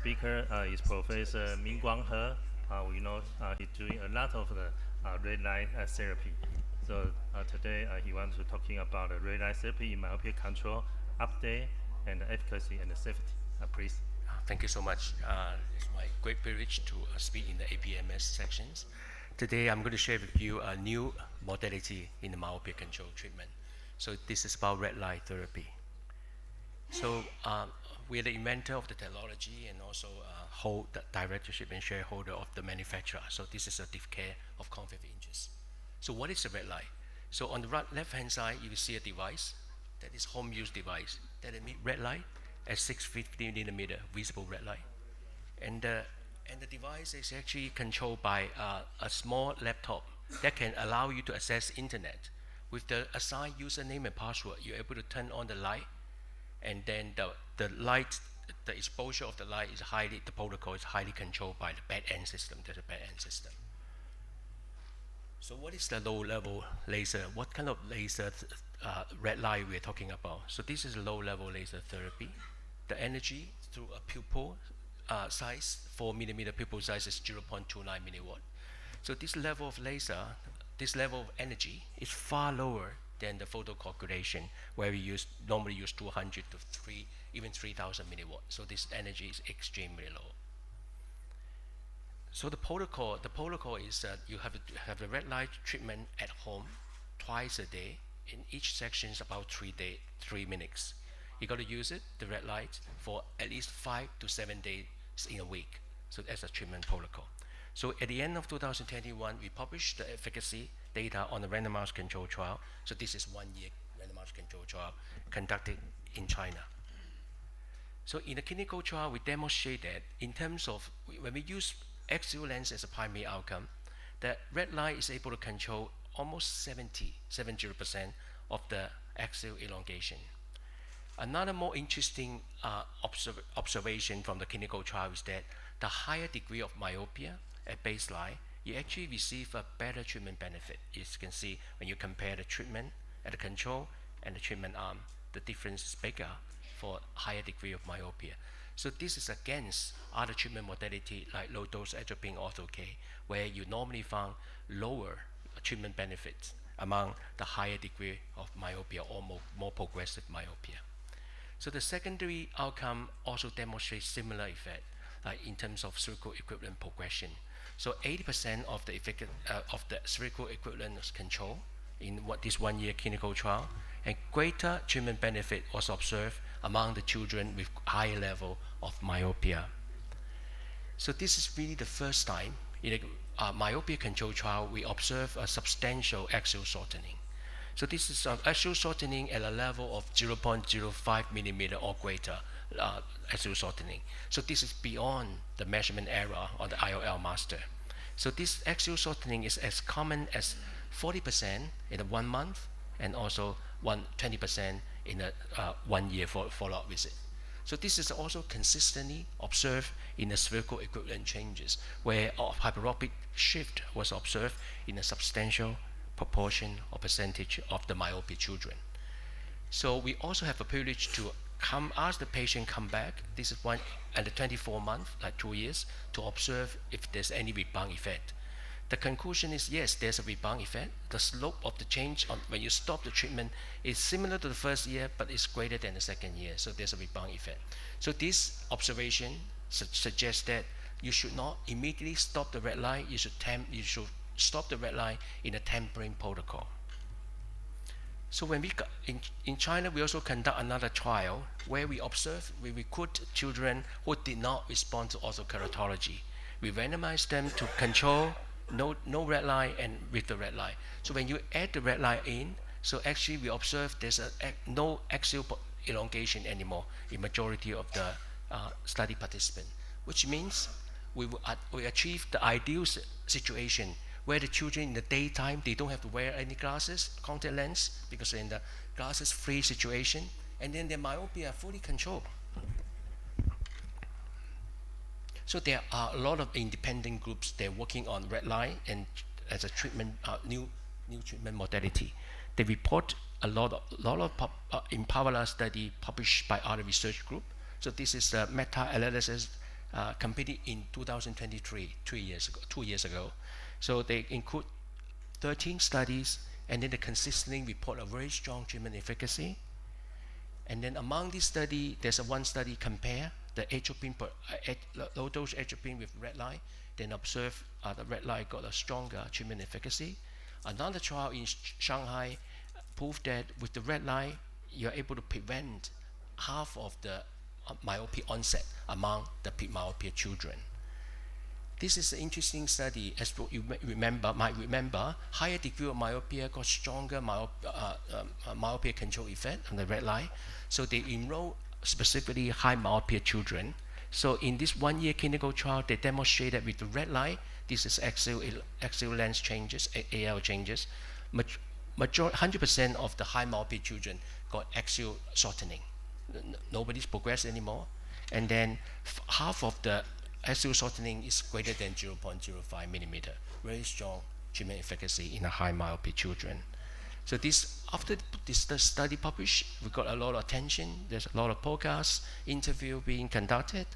speaker is Professor Mingguang He. We know he's doing a lot of the red light therapy. So today he wants to talking about the red light therapy in myopia control, update, and efficacy and safety. Please. Thank you so much. It's my great privilege to speak in the APMS sections. Today I'm going to share with you a new modality in the myopia control treatment. So this is about red light therapy. So we're the inventor of the technology and also hold the directorship and shareholder of the manufacturer. So this is a diff care of conflict of interest. So what is a red light? So on the left-hand side, you will see a device that is home use device that emit red light at 650 millimeter visible red light. And the device is actually controlled by a small laptop that can allow you to access internet. With the assigned username and password, you're able to turn on the light, and then the light, the exposure of the light is the protocol is highly controlled by the back-end system. There's a back-end system. So what is the low-level laser? What kind of laser red light we're talking about? So this is low-level laser therapy. The energy through a pupil size, 4 millimeter pupil size is 0.29 milliwatt. So this level of laser, this level of energy is far lower than the photocoagulation, where we normally use 200 to even 3,000 milliwatt. So this energy is extremely low. So the protocol is that you have to have the red light treatment at home twice a day. In each section is about 3 minutes. You got to use it, the red light, for at least 5 to 7 days in a week. So that's a treatment protocol. So at the end of 2021, we published the efficacy data on the randomized control trial. So this is 1 year randomized control trial conducted in China. So in the clinical trial, we demonstrate that in terms of when we use axial lens as a primary outcome, the red light is able to control almost 70% of the axial elongation. Another more interesting observation from the clinical trial is that the higher degree of myopia at baseline, you actually receive a better treatment benefit. As you can see, when you compare the treatment at the control and the treatment arm, the difference is bigger for higher degree of myopia. So this is against other treatment modality like low-dose atropine ortho-K, where you normally found lower treatment benefits among the higher degree of myopia or more progressive myopia. So the secondary outcome also demonstrates similar effect, like in terms of spherical equivalent progression. So 80% of the spherical equivalent control in this 1 year clinical trial, and greater treatment benefit was observed among the children with higher level of myopia. So this is really the first time in a myopia control trial we observe a substantial axial shortening. So this is axial shortening at a level of 0.05 millimeter or greater axial shortening. So this is beyond the measurement error on the IOL master. So this axial shortening is as common as 40% in a 1 month and also 20% in a 1 year follow-up visit. So this is also consistently observed in the spherical equivalent changes, where a hyperopic shift was observed in a substantial proportion or percentage of the myopia children. So we also have a privilege to ask the patient come back. This is one at the 24 months, like 2 years, to observe if there's any rebound effect. The conclusion is yes, there's a rebound effect. The slope of the change when you stop the treatment is similar to the first year, but it's greater than the second year. So there's a rebound effect. So this observation suggests that you should not immediately stop the red light. You should stop the red light in a tempering protocol. So when in China, we also conduct another trial where we recruit children who did not respond to orthokeratology. We randomize them to control, no red light, and with the red light. So when you add the red light in, so actually we observe there's no axial elongation anymore in majority of the study participants, which means we achieve the ideal situation where the children in the daytime, they don't have to wear any glasses, contact lens, because they're in the glasses-free situation, and then their myopia are fully controlled. So there are a lot of independent groups, they're working on red light and as a treatment, new treatment modality. They report a lot of in parallel study published by other research group. So this is a meta-analysis completed in 2023, 2 years ago. So they include 13 studies, and then they consistently report a very strong treatment efficacy. And then among this study, there's one study compare the atropine, low dose atropine with red light, then observe the red light got a stronger treatment efficacy. Another trial in Shanghai proved that with the red light, you're able to prevent half of the myopia onset among the myopia children. This is an interesting study. As you might remember, higher degree of myopia got stronger myopia control effect on the red light. So they enroll specifically high myopia children. So in this 1-year clinical trial, they demonstrated with the red light, this is axial lens changes, AL changes, 100% of the high myopia children got axial shortening. Nobody's progressed anymore. And then half of the axial shortening is greater than 0.05 millimeter. Very strong treatment efficacy in the high myopia children. So after this study published, we got a lot of attention. There's a lot of podcasts, interview being conducted.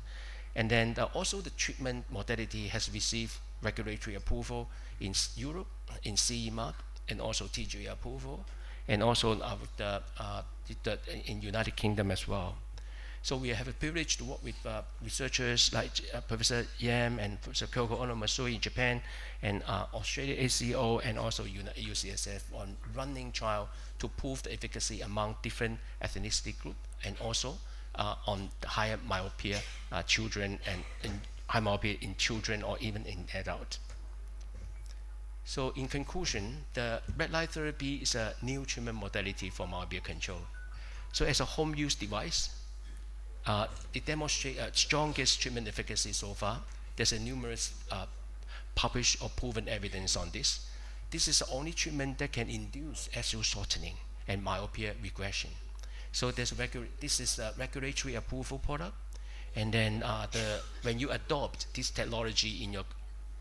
And then also the treatment modality has received regulatory approval in Europe, in CE mark, and also TGA approval, and also in United Kingdom as well. So we have a privilege to work with researchers like Professor Yam and Professor Kyoko Ono-Masui in Japan, and Australia ACO, and also UCSF on running trial to prove the efficacy among different ethnicity group, and also on the higher myopia children, and high myopia in children or even in adults. So in conclusion, the red light therapy is a new treatment modality for myopia control. So as a home use device, it demonstrates strongest treatment efficacy so far. There's a numerous published or proven evidence on this. This is the only treatment that can induce axial shortening and myopia regression. So this is a regulatory approval product. And then when you adopt this technology in your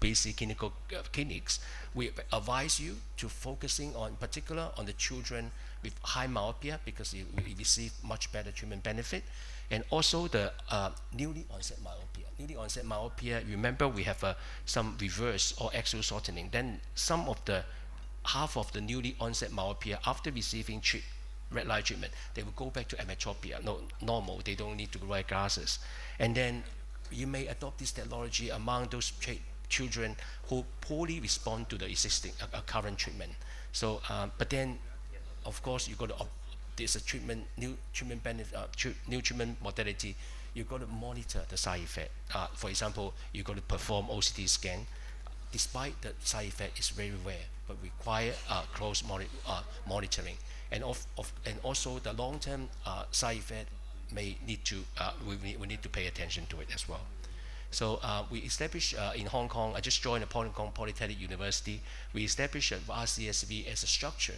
basic clinical clinics, we advise you to focusing on particular on the children with high myopia, because you receive much better treatment benefit, and also the newly onset myopia. Newly onset myopia, remember we have some reverse or axial shortening. Then half of the newly onset myopia after receiving red light treatment, they will go back to ametropia, normal. They don't need to wear glasses. And then you may adopt this technology among those children who poorly respond to the existing current treatment. So, but then, of course, you got to there's a new treatment modality. You got to monitor the side effect. For example, you got to perform OCT scan. Despite the side effect is very rare, but require close monitoring. And also the long-term side effect may need to we need to pay attention to it as well. So we established in Hong Kong. I just joined the Hong Kong Polytechnic University. We established RCSV as a structure.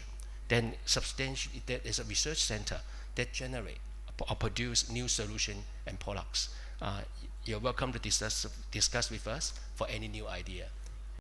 Then substantially, there is a research center that generate or produce new solution and products. You're welcome to discuss with us for any new idea.